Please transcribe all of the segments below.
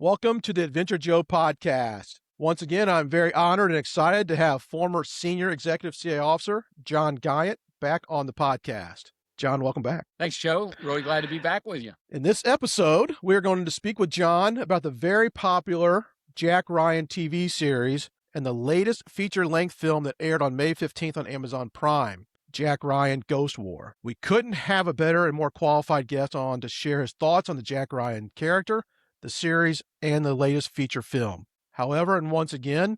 Welcome to the Adventure Joe podcast. Once again, I'm very honored and excited to have former Senior Executive CIA Officer John Guyot back on the podcast. John, welcome back. Thanks, Joe. Really glad to be back with you. In this episode, we're going to speak with John about the very popular Jack Ryan TV series and the latest feature-length film that aired on May 15th on Amazon Prime, Jack Ryan Ghost War. We couldn't have a better and more qualified guest on to share his thoughts on the Jack Ryan character, the series, and the latest feature film. However, and once again,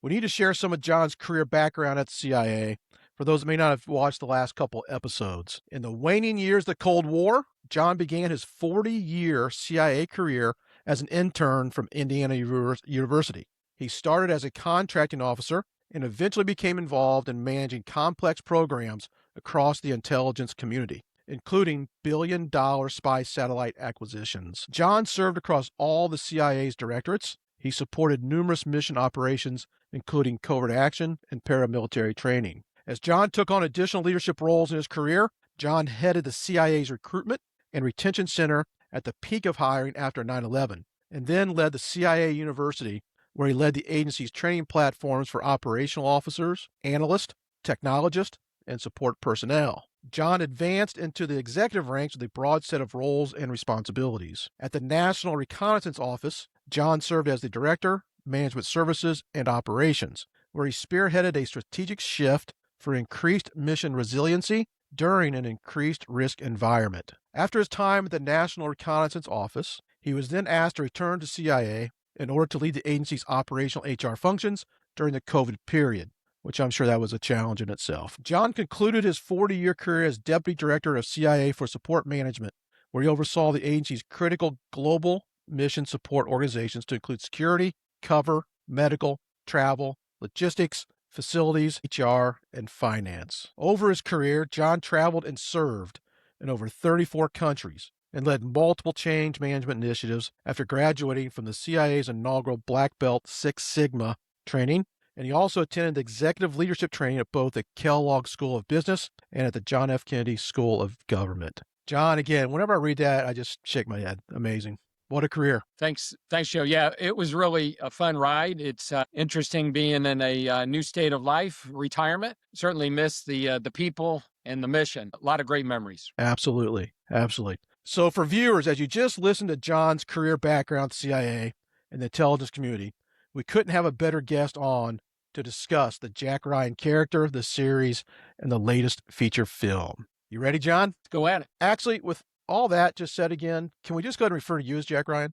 we need to share some of John's career background at the CIA for those that may not have watched the last couple episodes. In the waning years of the Cold War, John began his 40-year CIA career as an intern from Indiana University. He started as a contracting officer and eventually became involved in managing complex programs across the intelligence community, including billion-dollar spy satellite acquisitions. John served across all the CIA's directorates. He supported numerous mission operations, including covert action and paramilitary training. As John took on additional leadership roles in his career, John headed the CIA's recruitment and retention center at the peak of hiring after 9/11, and then led the CIA University, where he led the agency's training platforms for operational officers, analysts, technologists, and support personnel. John advanced into the executive ranks with a broad set of roles and responsibilities. At the National Reconnaissance Office, John served as the Director, Management Services, and Operations, where he spearheaded a strategic shift for increased mission resiliency during an increased risk environment. After his time at the National Reconnaissance Office, he was then asked to return to CIA in order to lead the agency's operational HR functions during the COVID period, which I'm sure that was a challenge in itself. John concluded his 40-year career as Deputy Director of CIA for Support Management, where he oversaw the agency's critical global mission support organizations to include security, cover, medical, travel, logistics, facilities, HR, and finance. Over his career, John traveled and served in over 34 countries and led multiple change management initiatives after graduating from the CIA's inaugural Black Belt Six Sigma training. And he also attended executive leadership training at both the Kellogg School of Business and at the John F. Kennedy School of Government. John, again, whenever I read that, I just shake my head. Amazing. What a career. Thanks, Joe. Yeah, it was really a fun ride. It's interesting being in a new state of life, retirement. Certainly miss the people and the mission. A lot of great memories. Absolutely. Absolutely. So for viewers, as you just listened to John's career background at CIA and the intelligence community, we couldn't have a better guest on to discuss the Jack Ryan character, the series, and the latest feature film. You ready, John? Let's go at it. Actually, with all that just said again, can we just go ahead and refer to you as Jack Ryan?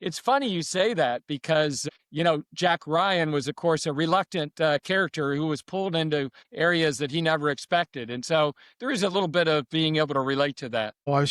It's funny you say that because, Jack Ryan was, of course, a reluctant character who was pulled into areas that he never expected. And so there is a little bit of being able to relate to that. Oh, I'm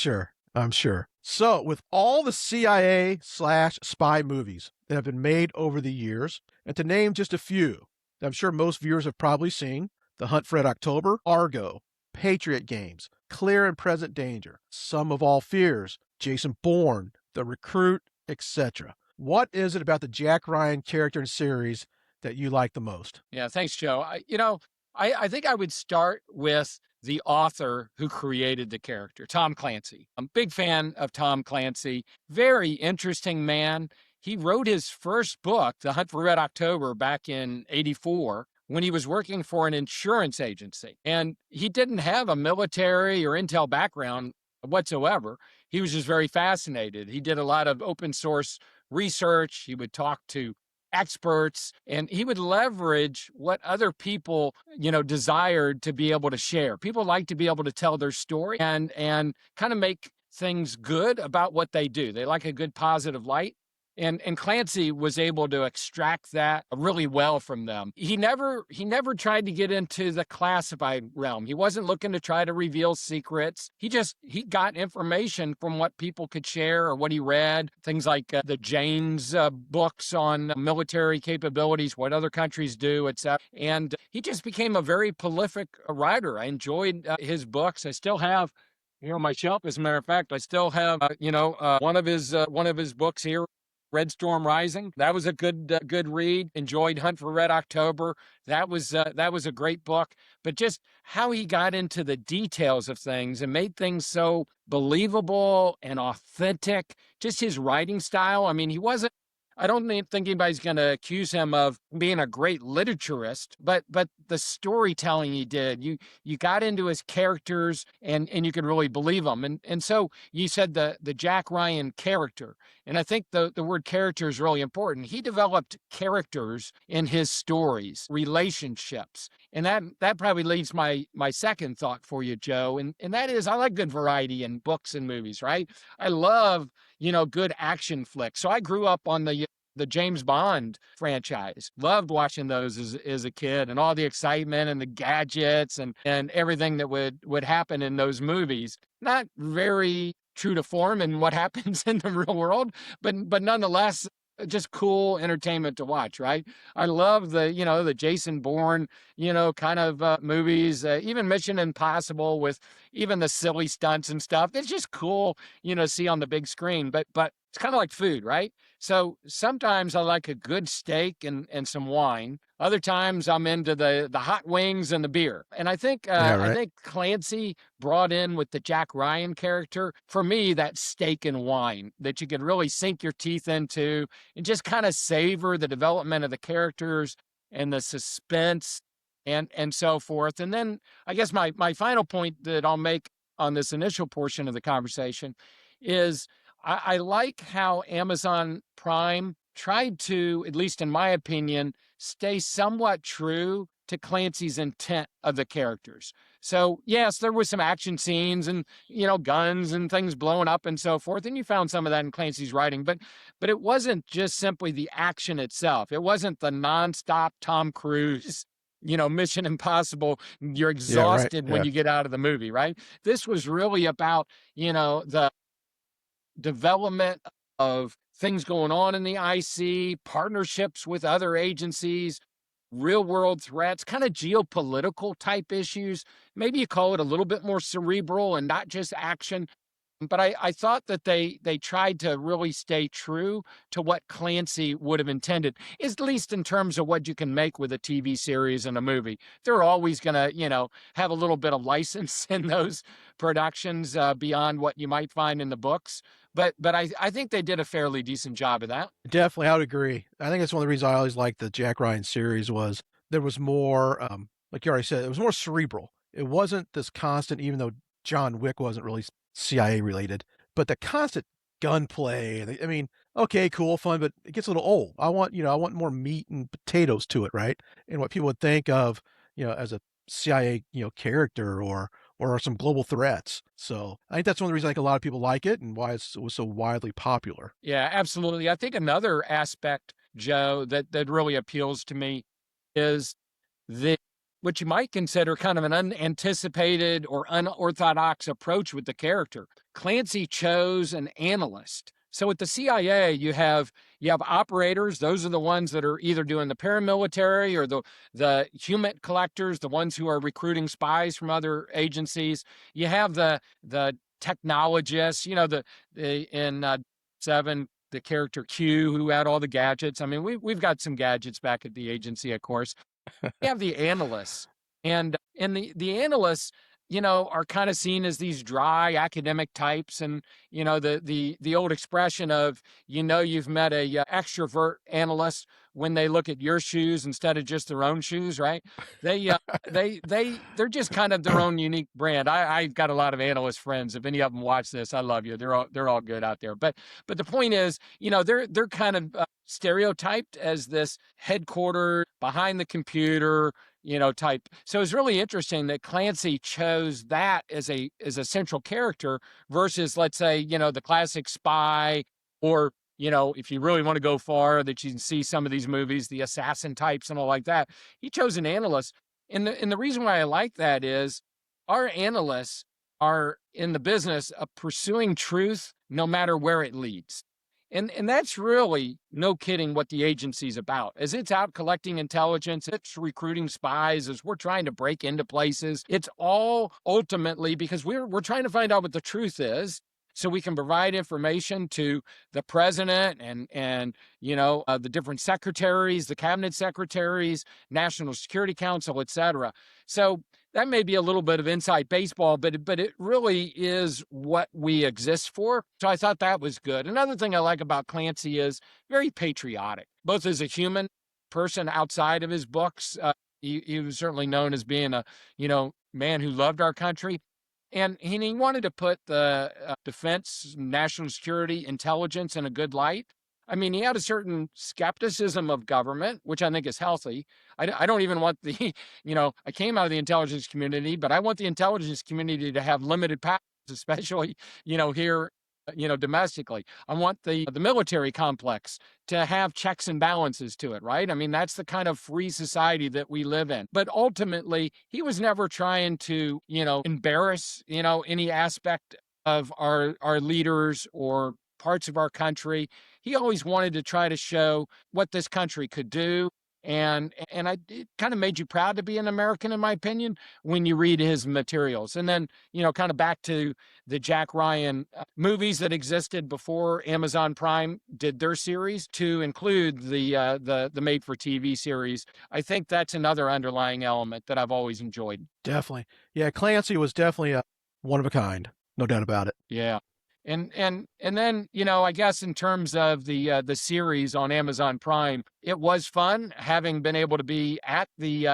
sure. So with all the CIA/spy movies that have been made over the years, and to name just a few that I'm sure most viewers have probably seen, The Hunt for Red October, Argo, Patriot Games, Clear and Present Danger, Sum of All Fears, Jason Bourne, The Recruit, etc. What is it about the Jack Ryan character and series that you like the most? Yeah, thanks, Joe. I think I would start with the author who created the character, Tom Clancy. I'm a big fan of Tom Clancy. Very interesting man. He wrote his first book, The Hunt for Red October, back in '84 when he was working for an insurance agency. And he didn't have a military or intel background whatsoever. He was just very fascinated. He did a lot of open source research. He would talk to experts, and he would leverage what other people, desired to be able to share. People like to be able to tell their story and kind of make things good about what they do. They like a good positive light. And Clancy was able to extract that really well from them. He never tried to get into the classified realm. He wasn't looking to try to reveal secrets. He got information from what people could share or what he read, things like the Jane's books on military capabilities, what other countries do, etc. And he just became a very prolific writer. I enjoyed his books. I still have here on my shelf, as a matter of fact, I still have one of his books here. Red Storm Rising. That was a good read. Enjoyed Hunt for Red October. That was a great book. But just how he got into the details of things and made things so believable and authentic. Just his writing style. I mean, he wasn't. I don't think anybody's going to accuse him of being a great literaturist, but the storytelling he did, you got into his characters and you could really believe them. And so you said the Jack Ryan character, and I think the word character is really important. He developed characters in his stories, relationships. And that probably leads my second thought for you, Joe. And that is I like good variety in books and movies, right? I love, good action flicks. So I grew up on the James Bond franchise. Loved watching those as a kid and all the excitement and the gadgets and everything that would happen in those movies. Not very true to form in what happens in the real world, but nonetheless, just cool entertainment to watch, right? I love the Jason Bourne, kind of movies, even Mission Impossible with even the silly stunts and stuff. It's just cool, to see on the big screen, but it's kind of like food, right? So sometimes I like a good steak and some wine. Other times I'm into the hot wings and the beer. And I think Yeah, I right. think Clancy brought in with the Jack Ryan character, for me, that steak and wine that you could really sink your teeth into and just kind of savor the development of the characters and the suspense and so forth. And then I guess my final point that I'll make on this initial portion of the conversation is I like how Amazon Prime tried to, at least in my opinion, stay somewhat true to Clancy's intent of the characters. So yes, there was some action scenes and guns and things blowing up and so forth, and you found some of that in Clancy's writing. But it wasn't just simply the action itself. It wasn't the nonstop Tom Cruise, Mission Impossible. You're Yeah, right. exhausted when Yeah. you get out of the movie, right? This was really about the development of things going on in the IC, partnerships with other agencies, real world threats, kind of geopolitical type issues. Maybe you call it a little bit more cerebral and not just action. But I thought that they tried to really stay true to what Clancy would have intended, at least in terms of what you can make with a TV series and a movie. They're always going to, have a little bit of license in those productions beyond what you might find in the books. But I think they did a fairly decent job of that. Definitely, I would agree. I think that's one of the reasons I always liked the Jack Ryan series was there was more, like you already said, it was more cerebral. It wasn't this constant, even though John Wick wasn't really CIA related, but the constant gunplay. I mean, okay, cool, fun, but it gets a little old. I want more meat and potatoes to it, right? And what people would think of, as a CIA, character or some global threats. So I think that's one of the reasons I think a lot of people like it and why it was so widely popular. Yeah, absolutely. I think another aspect, Joe, that really appeals to me is the what you might consider kind of an unanticipated or unorthodox approach with the character. Clancy chose an analyst. So at the CIA, you have operators. Those are the ones that are either doing the paramilitary or the human collectors, the ones who are recruiting spies from other agencies. You have the technologists. In Seven, the character Q, who had all the gadgets. I mean, we've got some gadgets back at the agency, of course. We have the analysts, and the analysts, are kind of seen as these dry academic types, and the old expression of you've met a extrovert analyst when they look at your shoes instead of just their own shoes, right? They they're just kind of their own unique brand. I've got a lot of analyst friends. If any of them watch this, I love you. They're all good out there. But the point is, they're kind of stereotyped as this headquartered behind the computer, type. So it's really interesting that Clancy chose that as a central character versus, let's say, the classic spy, or if you really want to go far, that you can see some of these movies, the assassin types and all like that. He chose an analyst, and the reason why I like that is our analysts are in the business of pursuing truth, no matter where it leads. And that's really, no kidding, what the agency's about. As it's out collecting intelligence, it's recruiting spies, as we're trying to break into places. It's all ultimately because we're trying to find out what the truth is, so we can provide information to the president and the different secretaries, the cabinet secretaries, National Security Council, et cetera. So that may be a little bit of inside baseball, but it really is what we exist for. So I thought that was good. Another thing I like about Clancy is very patriotic, both as a human person outside of his books. He was certainly known as being a man who loved our country. And he wanted to put the defense, national security, intelligence in a good light. I mean, he had a certain skepticism of government, which I think is healthy. I don't even want I came out of the intelligence community, but I want the intelligence community to have limited powers, especially, here, domestically. I want the military complex to have checks and balances to it, right? I mean, that's the kind of free society that we live in. But ultimately, he was never trying to, embarrass, any aspect of our leaders or parts of our country. He always wanted to try to show what this country could do. And it kind of made you proud to be an American, in my opinion, when you read his materials. And then, kind of back to the Jack Ryan movies that existed before Amazon Prime did their series, to include the made-for-TV series. I think that's another underlying element that I've always enjoyed. Definitely. Yeah, Clancy was definitely a one of a kind. No doubt about it. Yeah. And then, I guess in terms of the series on Amazon Prime, it was fun having been able to be at the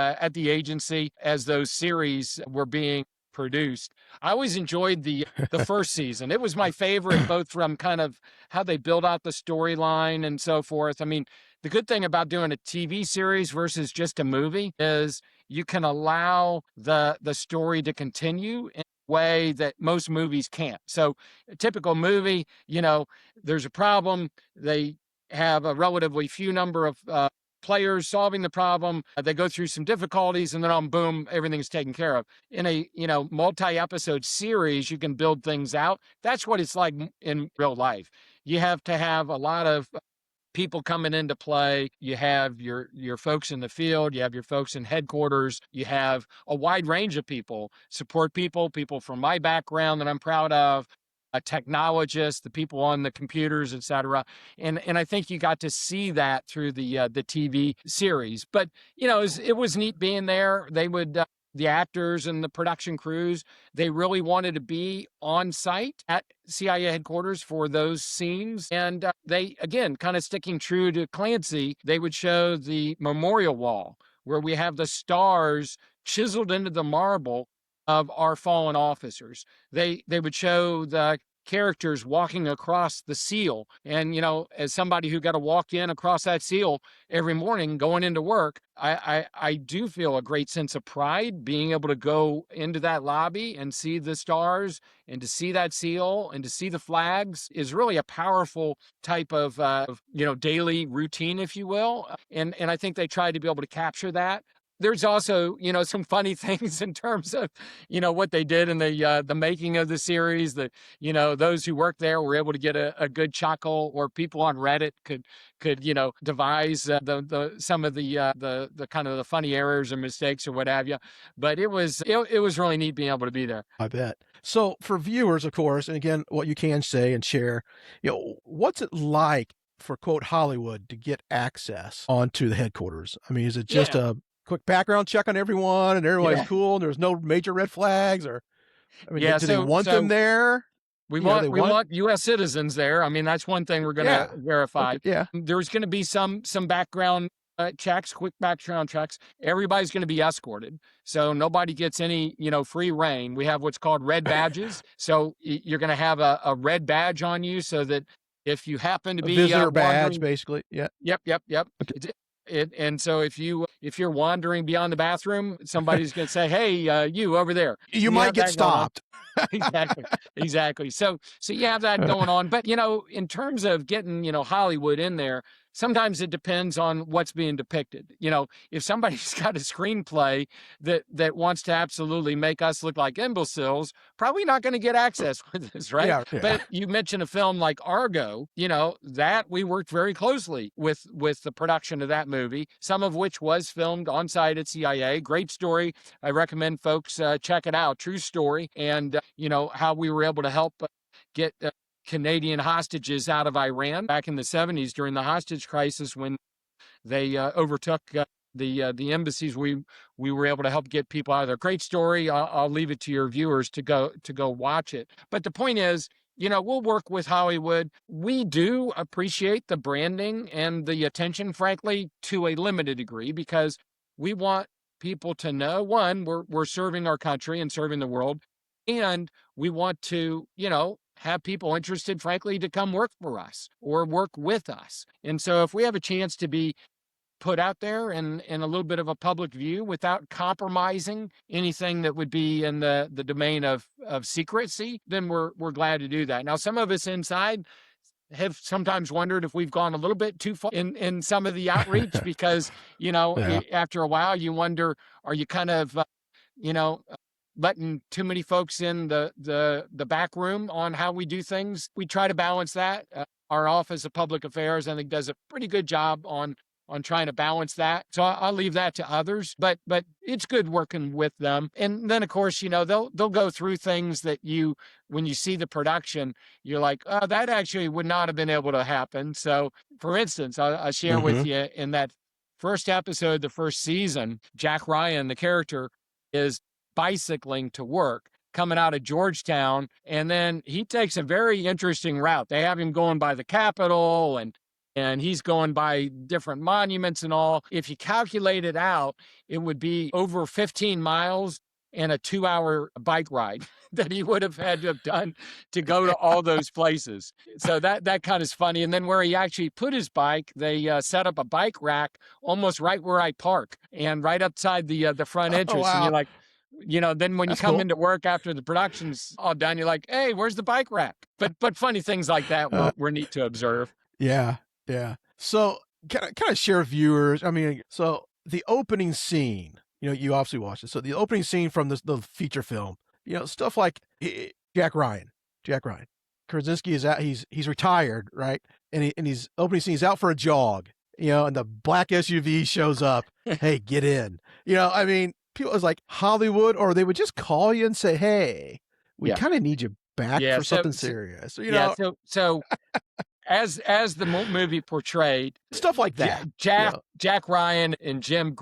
agency as those series were being produced. I always enjoyed the first season. It was my favorite, both from kind of how they build out the storyline and so forth. I mean, the good thing about doing a TV series versus just a movie is you can allow the story to continue in a way that most movies can't. So a typical movie, there's a problem. They have a relatively few number of players solving the problem. They go through some difficulties, and then boom, everything's taken care of. In a multi-episode series, you can build things out. That's what it's like in real life. You have to have a lot of people coming into play. You have your folks in the field, you have your folks in headquarters, you have a wide range of people, support people from my background that I'm proud of, technologists, the people on the computers, et cetera. And I think you got to see that through the TV series. But, it was neat being there. They would, the actors and the production crews, they really wanted to be on site at CIA headquarters for those scenes. And they, again, kind of sticking true to Clancy, they would show the memorial wall where we have the stars chiseled into the marble of our fallen officers. They would show the characters walking across the seal. And, as somebody who got to walk in across that seal every morning going into work, I do feel a great sense of pride being able to go into that lobby and see the stars and to see that seal and to see the flags is really a powerful type of, daily routine, if you will. And I think they tried to be able to capture that. There's also, some funny things in terms of, what they did in the making of the series. That, those who worked there were able to get a good chuckle, or people on Reddit could devise some of the kind of the funny errors or mistakes or what have you. But it was really neat being able to be there. I bet. So for viewers, of course, and again, what you can say and share, what's it like for, quote, Hollywood to get access onto the headquarters? I mean, is it just a quick background check on everyone and everybody's cool and there's no major red flags? Or, I mean, do they want them there? We want U.S. citizens there. I mean, that's one thing we're going to verify. Okay, yeah. There's going to be some background checks, quick background checks. Everybody's going to be escorted. So nobody gets any, free reign. We have what's called red badges. So you're going to have a red badge on you so that if you happen to be a visitor badge, basically. Yeah. Yep. Okay. And so if you're wandering beyond the bathroom, somebody's going to say, "Hey, you over there." You might get stopped. Exactly. So you have that going on. But, in terms of getting, Hollywood in there, sometimes it depends on what's being depicted. If somebody's got a screenplay that wants to absolutely make us look like imbeciles, probably not going to get access with this, right? Yeah. But you mentioned a film like Argo, that we worked very closely with the production of that movie, some of which was filmed on site at CIA. Great story. I recommend folks check it out. True story. And, how we were able to help get Canadian hostages out of Iran back in the 70s during the hostage crisis when they overtook the embassies. We were able to help get people out of there. Great story. I'll leave it to your viewers to go watch it. But the point is, we'll work with Hollywood. We do appreciate the branding and the attention, frankly, to a limited degree, because we want people to know, one, we're serving our country and serving the world, and we want to, have people interested, frankly, to come work for us or work with us. And so if we have a chance to be put out there in a little bit of a public view without compromising anything that would be in the domain of secrecy, then we're glad to do that. Now, some of us inside have sometimes wondered if we've gone a little bit too far in some of the outreach, because, Yeah. after a while you wonder, are you kind of, letting too many folks in the back room on how we do things? We try to balance that. Our Office of Public Affairs, I think, does a pretty good job on trying to balance that. So I'll leave that to others, but it's good working with them. And then, of course, they'll go through things that when you see the production, you're like, oh, that actually would not have been able to happen. So, for instance, I'll share with you, in that first episode, the first season, Jack Ryan, the character, is bicycling to work, coming out of Georgetown, and then he takes a very interesting route. They have him going by the Capitol, and he's going by different monuments and all. If you calculate it out, it would be over 15 miles and a 2-hour bike ride that he would have had to have done to go to all those places. So that kind of is funny. And then where he actually put his bike, they set up a bike rack almost right where I park, and right outside the front Oh, entrance. And you're wow. like, then when you That's come cool. into work after the production's all done, you're like, hey, where's the bike rack? But funny things like that were neat to observe. Yeah. Yeah. So kind of share viewers. I mean, so the opening scene, you obviously watched it. So the opening scene from the feature film, stuff like Jack Ryan. Krasinski is out. He's retired, right? And he's opening scene. He's out for a jog, and the black SUV shows up. Hey, get in. I mean, people, it was like Hollywood, or they would just call you and say, hey, we Yeah. kind of need you back Yeah, for something serious. Yeah, so as the movie portrayed, Stuff like that. Jack Ryan and James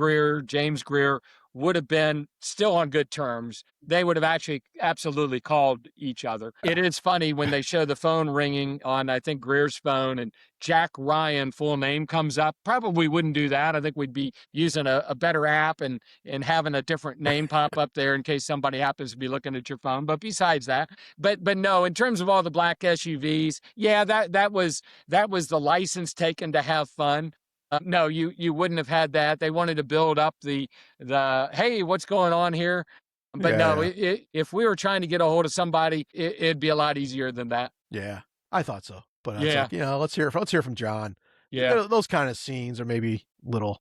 Greer would have been still on good terms. They would have actually absolutely called each other. It is funny when they show the phone ringing on, I think, Greer's phone, and Jack Ryan full name comes up. Probably wouldn't do that. I think we'd be using a better app and having a different name pop up there in case somebody happens to be looking at your phone. But besides that, but no, in terms of all the black SUVs, yeah, that was the license taken to have fun. No, you wouldn't have had that. They wanted to build up the hey, what's going on here? But no, if we were trying to get a hold of somebody, it'd be a lot easier than that. Yeah, I thought so. But I was Yeah. like, let's hear from John. Yeah, Those kind of scenes are maybe little.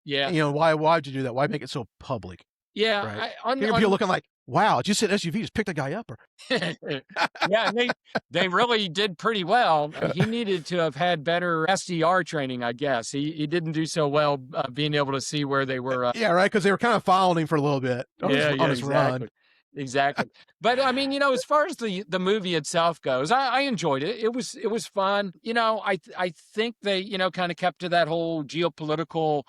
yeah, Why'd you do that? Why make it so public? yeah. Right. People looking like, wow, just an SUV, just picked a guy up. Or Yeah, and they really did pretty well. He needed to have had better SDR training, I guess. He didn't do so well being able to see where they were. yeah, right, because they were kind of following him for a little bit on his run. Exactly. But I mean, as far as the movie itself goes, I enjoyed it. It was fun. I think they, kind of kept to that whole geopolitical,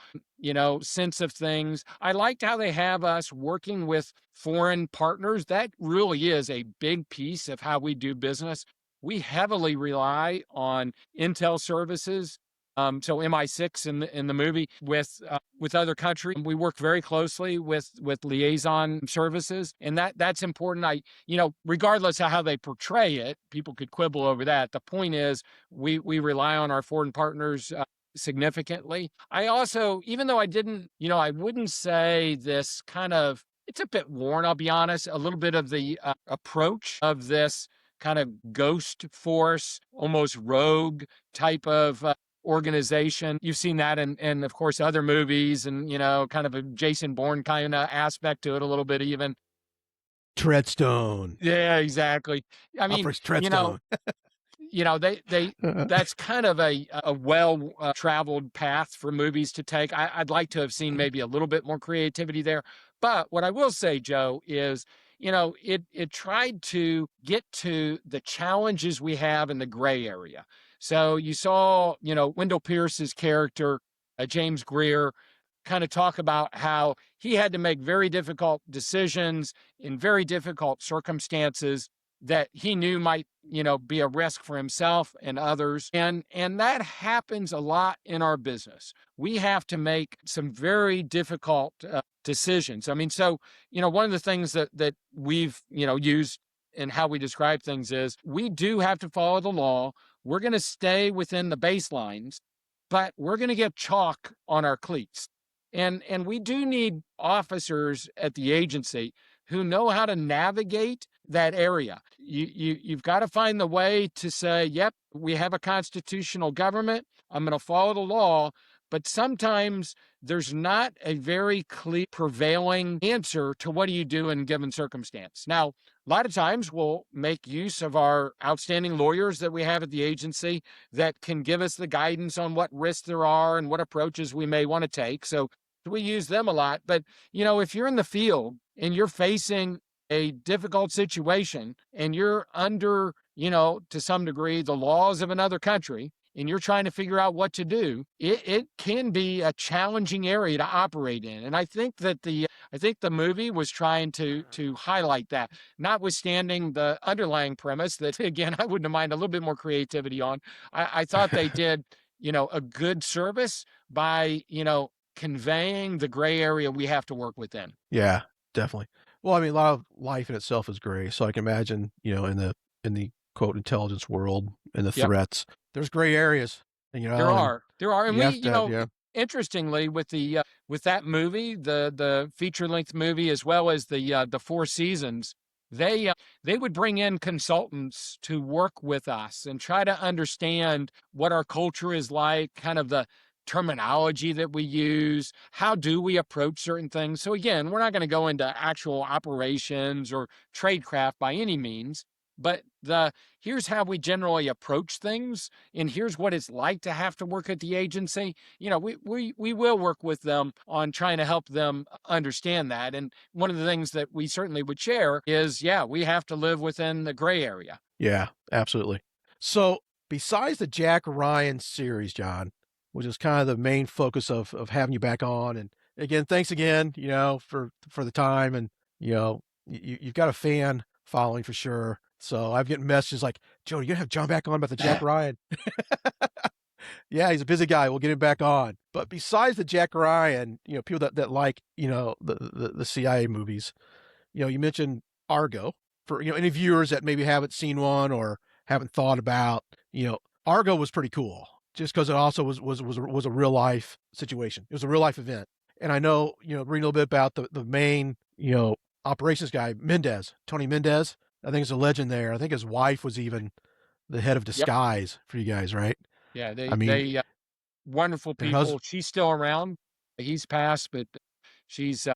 sense of things. I liked how they have us working with foreign partners. That really is a big piece of how we do business. We heavily rely on intel services. So MI6 in the movie with other countries, we work very closely with liaison services, and that's important. Regardless of how they portray it, people could quibble over that. The point is, we rely on our foreign partners significantly. I also, even though I didn't, I wouldn't say this kind of, it's a bit worn, I'll be honest, a little bit of the approach of this kind of ghost force, almost rogue type of organization. You've seen that in of course other movies, and kind of a Jason Bourne kind of aspect to it a little bit even. Treadstone. Yeah, exactly. I mean, Treadstone. they that's kind of a well traveled path for movies to take. I'd like to have seen maybe a little bit more creativity there. But what I will say, Joe, is it tried to get to the challenges we have in the gray area. So you saw, Wendell Pierce's character, James Greer, kind of talk about how he had to make very difficult decisions in very difficult circumstances that he knew might, be a risk for himself and others. And that happens a lot in our business. We have to make some very difficult decisions. I mean, so, one of the things that we've, used in how we describe things is we do have to follow the law. We're going to stay within the baselines, but we're going to get chalk on our cleats. And we do need officers at the agency who know how to navigate that area. You've got to find the way to say, yep, we have a constitutional government. I'm going to follow the law. But sometimes there's not a very clear prevailing answer to what do you do in a given circumstance. Now, a lot of times we'll make use of our outstanding lawyers that we have at the agency that can give us the guidance on what risks there are and what approaches we may want to take. So we use them a lot. But, if you're in the field and you're facing a difficult situation and you're under, to some degree, the laws of another country, and you're trying to figure out what to do, it can be a challenging area to operate in. And I think that the movie was trying to highlight that, notwithstanding the underlying premise that, again, I wouldn't mind a little bit more creativity on. I thought they did, a good service by, conveying the gray area we have to work within. Yeah, definitely. Well, I mean, a lot of life in itself is gray, so I can imagine, in the quote intelligence world and the threats, there's gray areas. And, there are, and we, interestingly, with that movie, the feature length movie, as well as the Four Seasons, they would bring in consultants to work with us and try to understand what our culture is like, kind of the terminology that we use, how do we approach certain things. So again, we're not going to go into actual operations or tradecraft by any means, but here's how we generally approach things, and here's what it's like to have to work at the agency. We will work with them on trying to help them understand that. And one of the things that we certainly would share is, we have to live within the gray area. Yeah, absolutely. So besides the Jack Ryan series, John, which is kind of the main focus of having you back on. And again, thanks again, for the time. And, you've got a fan following for sure. So I've getting messages like, Joe, you gonna have John back on about the Jack Ryan? Yeah, he's a busy guy. We'll get him back on. But besides the Jack Ryan, people that like, the CIA movies, you mentioned Argo for, any viewers that maybe haven't seen one or haven't thought about, Argo was pretty cool. Just because it also was a real life situation. It was a real life event. And I know, reading a little bit about the main, operations guy, Tony Mendez. I think it's a legend there. I think his wife was even the head of disguise for you guys, right? Yeah, they wonderful people. She's still around. He's passed, but she's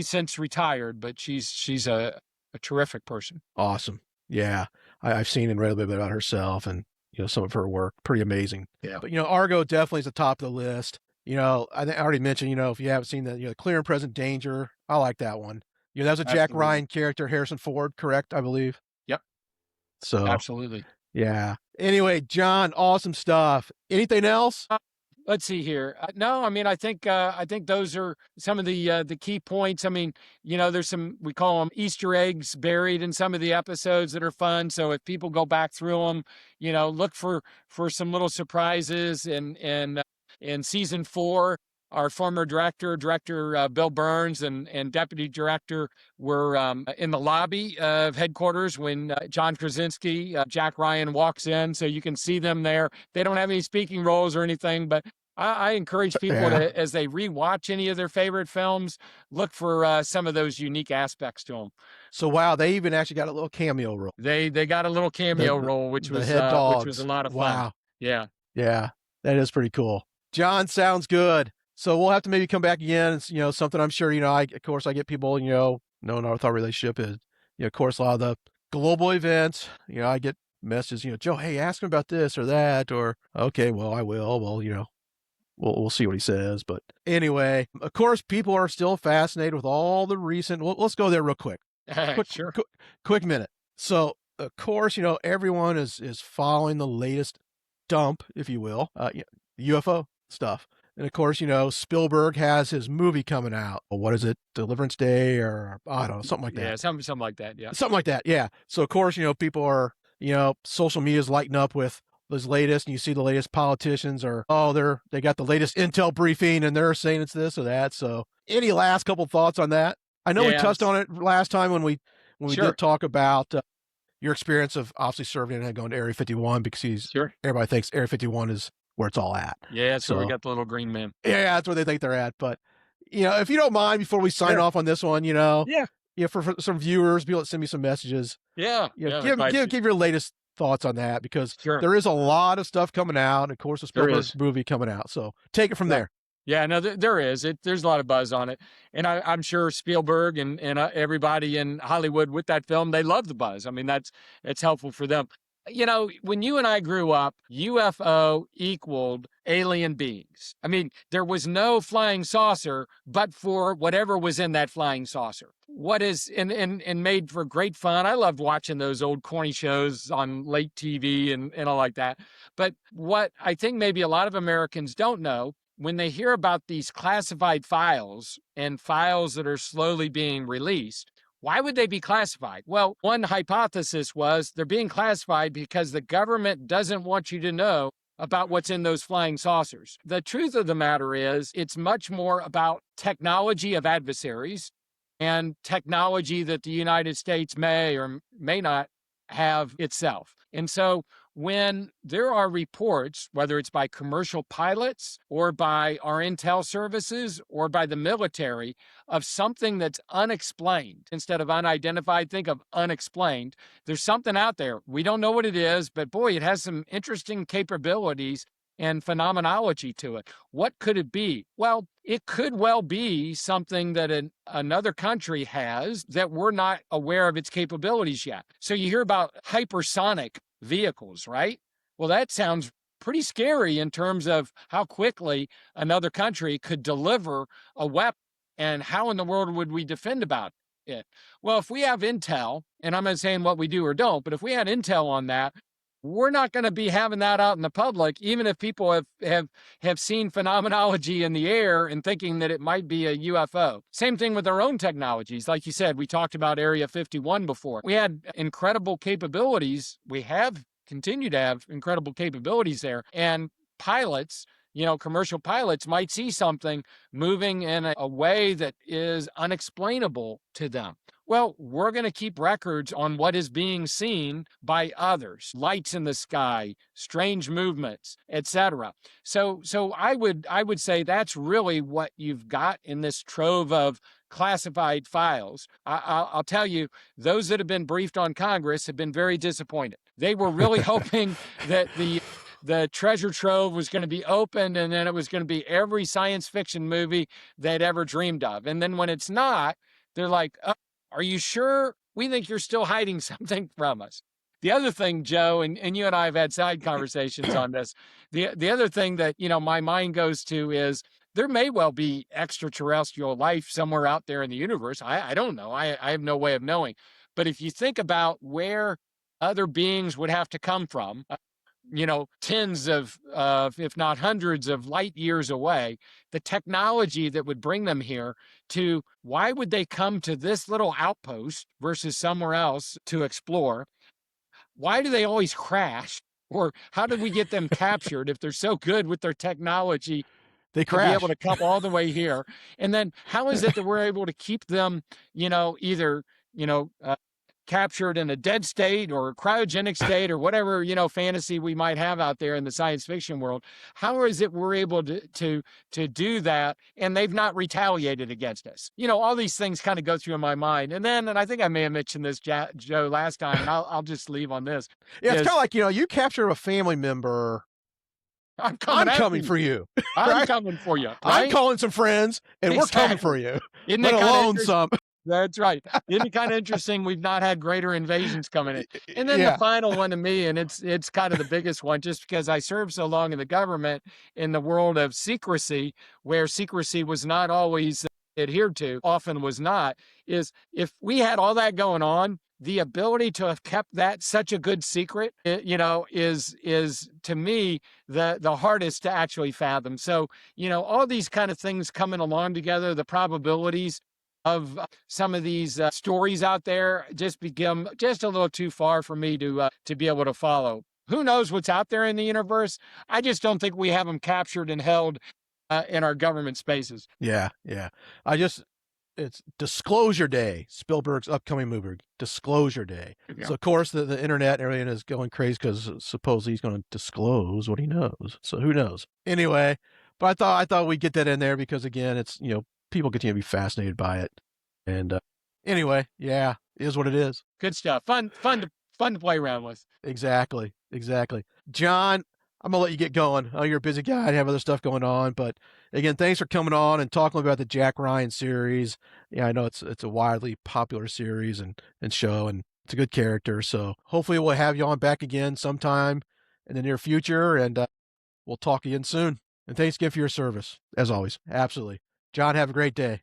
since retired, but she's a terrific person. Awesome. Yeah. I've seen and read a little bit about herself and, some of her work, pretty amazing. Yeah. But, Argo definitely is the top of the list. I think I already mentioned, if you haven't seen the Clear and Present Danger, I like that one. That was a Jack Ryan character, Harrison Ford, correct, I believe? Yep. So absolutely. Yeah. Anyway, John, awesome stuff. Anything else? Let's see here. No, I mean, I think those are some of the key points. I mean, there's some, we call them Easter eggs buried in some of the episodes that are fun. So if people go back through them, look for some little surprises. In season 4, our former director Bill Burns and deputy director were in the lobby of headquarters when John Krasinski, Jack Ryan walks in. So you can see them there. They don't have any speaking roles or anything, but I encourage people to, as they rewatch any of their favorite films, look for some of those unique aspects to them. So, wow, they even actually got a little cameo role. They got a little cameo role, which was a lot of fun. Wow. Yeah. Yeah, that is pretty cool. John, sounds good. So we'll have to maybe come back again. It's, something I'm sure, I get people, knowing our relationship is, of course, a lot of the global events, I get messages, Joe, hey, ask him about this or that, or, okay, well, I will. Well, we'll see what he says. But anyway, of course, people are still fascinated with all the recent, let's go there real quick. quick, Sure. quick minute. So, of course, everyone is following the latest dump, if you will, UFO stuff. And of course, Spielberg has his movie coming out. What is it? Deliverance Day, or I don't know, something like Yeah, that. something like that. Yeah. Something like that. Yeah. So of course, people are, social media is lighting up with this latest, and you see the latest politicians are, they got the latest intel briefing and they're saying it's this or that. So any last couple thoughts on that? I know we touched Yes. on it last time when we Sure. did talk about your experience of obviously serving and going to Area 51, because Sure. everybody thinks Area 51 is where it's all at. Yeah, so we got the little green men. Yeah, that's where they think they're at. But if you don't mind, before we sign Sure. off on this one, Yeah. for some viewers, be able to send me some messages. Yeah. Give your latest thoughts on that, because Sure. there is a lot of stuff coming out, and of course, the Spielberg movie coming out. So take it from there. Yeah, no, there is. There's a lot of buzz on it, and I'm sure Spielberg and everybody in Hollywood with that film, they love the buzz. I mean, it's helpful for them. When you and I grew up, UFO equaled alien beings. I mean, there was no flying saucer, but for whatever was in that flying saucer. What is and made for great fun. I loved watching those old corny shows on late TV and all like that. But what I think maybe a lot of Americans don't know, when they hear about these classified files and files that are slowly being released, why would they be classified? Well, one hypothesis was they're being classified because the government doesn't want you to know about what's in those flying saucers. The truth of the matter is, it's much more about technology of adversaries and technology that the United States may or may not have itself. And so when there are reports, whether it's by commercial pilots or by our intel services or by the military, of something that's unexplained instead of unidentified, think of unexplained. There's something out there. We don't know what it is, but boy, it has some interesting capabilities and phenomenology to it. What could it be? Well, it could well be something that another country has that we're not aware of its capabilities yet. So you hear about hypersonic vehicles, right? Well, that sounds pretty scary in terms of how quickly another country could deliver a weapon, and how in the world would we defend about it? Well, if we have intel, and I'm not saying what we do or don't, but if we had intel on that, we're not going to be having that out in the public, even if people have seen phenomenology in the air and thinking that it might be a UFO. Same thing with our own technologies. Like you said, we talked about Area 51 before. We had incredible capabilities. We have continued to have incredible capabilities there. And pilots, commercial pilots might see something moving in a way that is unexplainable to them. Well, we're going to keep records on what is being seen by others, lights in the sky, strange movements, etc. So I would say that's really what you've got in this trove of classified files. I'll tell you, those that have been briefed on Congress have been very disappointed. They were really hoping that the treasure trove was going to be opened, and then it was going to be every science fiction movie they'd ever dreamed of. And then when it's not, they're like, oh, are you sure? We think you're still hiding something from us. The other thing, Joe, and you and I have had side conversations on this. The other thing that, my mind goes to is there may well be extraterrestrial life somewhere out there in the universe. I don't know. I have no way of knowing. But if you think about where other beings would have to come from, tens of, if not hundreds of light years away, the technology that would bring them here to, why would they come to this little outpost versus somewhere else to explore? Why do they always crash? Or how did we get them captured if they're so good with their technology? They to be crash. able to come all the way here. And then how is it that we're able to keep them, either, captured in a dead state or cryogenic state or whatever, fantasy we might have out there in the science fiction world? How is it we're able to do that and they've not retaliated against us? All these things kind of go through in my mind. And I think I may have mentioned this, Joe, last time, and I'll just leave on this. Yeah, it's kind of like, you capture a family member. I'm coming for you. I'm right? coming for you. Right? I'm calling some friends, and we're coming for you. Isn't let alone some. That's right. Isn't it kind of interesting? We've not had greater invasions coming in. And then the final one to me, and it's kind of the biggest one, just because I served so long in the government in the world of secrecy, where secrecy was not always adhered to often was not, is if we had all that going on, the ability to have kept that such a good secret, is to me the hardest to actually fathom. So, all these kind of things coming along together, the probabilities of some of these stories out there just become just a little too far for me to be able to follow. Who knows what's out there in the universe? I just don't think we have them captured and held in our government spaces. Yeah, yeah. It's Disclosure Day, Spielberg's upcoming movie, Disclosure Day. Yeah. So, of course, the internet and everything is going crazy because supposedly he's going to disclose what he knows. So, who knows? Anyway, but I thought we'd get that in there because, again, it's, people continue to be fascinated by it. And anyway, yeah, it is what it is. Good stuff. Fun to play around with. Exactly. John, I'm going to let you get going. Oh, you're a busy guy and have other stuff going on. But again, thanks for coming on and talking about the Jack Ryan series. Yeah, I know it's a widely popular series and show, and it's a good character. So hopefully we'll have you on back again sometime in the near future, and we'll talk again soon. And thanks again for your service, as always. Absolutely. John, have a great day.